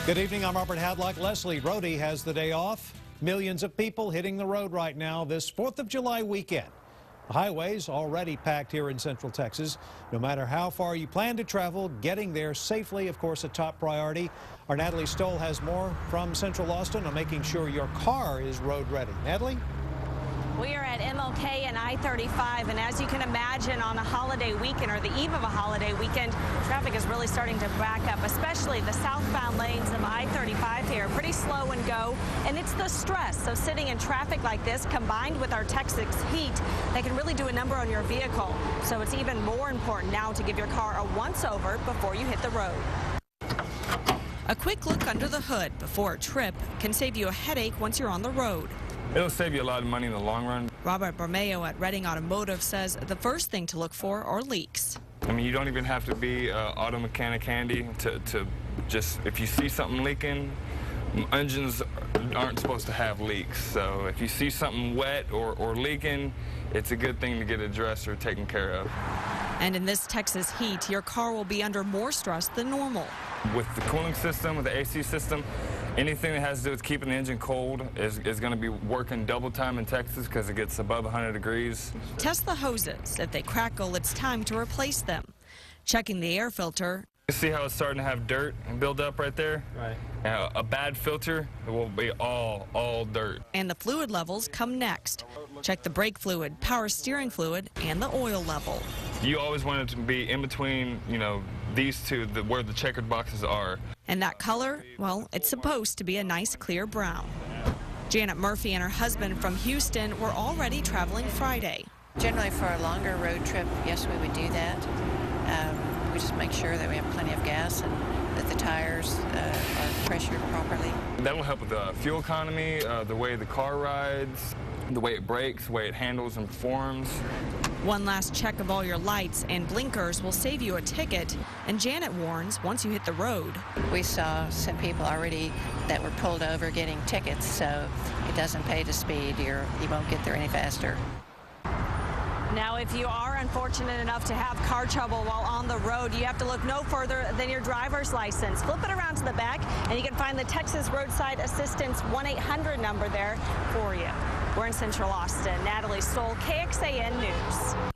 Good evening, I'm Robert Hadlock. Leslie Brody has the day off. Millions of people hitting the road right now this 4th of July weekend. The highways already packed here in Central Texas. No matter how far you plan to travel, getting there safely, of course, a top priority. Our Natalie Stoll has more from Central Austin on making sure your car is road ready. Natalie? We are at MLK and I-35, and as you can imagine, on a holiday weekend or the eve of a holiday weekend, traffic is really starting to back up, especially the southbound lanes of I-35 here. Pretty slow and go, and it's the stress of sitting in traffic like this combined with our Texas heat that can really do a number on your vehicle. So it's even more important now to give your car a once-over before you hit the road. A quick look under the hood before a trip can save you a headache once you're on the road. It'll save you a lot of money in the long run. Robert Bormeo at Redding Automotive says the first thing to look for are leaks. I mean, you don't even have to be auto mechanic handy to just, if you see something leaking, engines aren't supposed to have leaks. So if you see something wet or leaking, it's a good thing to get addressed or taken care of. And in this Texas heat, your car will be under more stress than normal. With the cooling system, with the AC system, anything that has to do with keeping the engine cold is going to be working double time in Texas because it gets above 100 degrees. Test the hoses. If they crackle, it's time to replace them. Checking the air filter. You see how it's starting to have dirt build up right there? Right. Now, a bad filter will be all dirt. And the fluid levels come next. Check the brake fluid, power steering fluid, and the oil level. You always want it to be in between, these two, where the checkered boxes are. And that color, well, it's supposed to be a nice clear brown. Janet Murphy and her husband from Houston were already traveling Friday. Generally for a longer road trip, yes, we would do that. We just make sure that we have plenty of gas and that the tires are pressured properly. That will help with the fuel economy, the way the car rides, the way it brakes, the way it handles and performs. One last check of all your lights and blinkers will save you a ticket, and Janet warns once you hit the road. We saw some people already that were pulled over getting tickets, so it doesn't pay to speed. You won't get there any faster. Now, if you are unfortunate enough to have car trouble while on the road, you have to look no further than your driver's license. Flip it around to the back, and you can find the Texas Roadside Assistance 1-800 number there for you. We're in Central Austin. Natalie Stoll, KXAN News.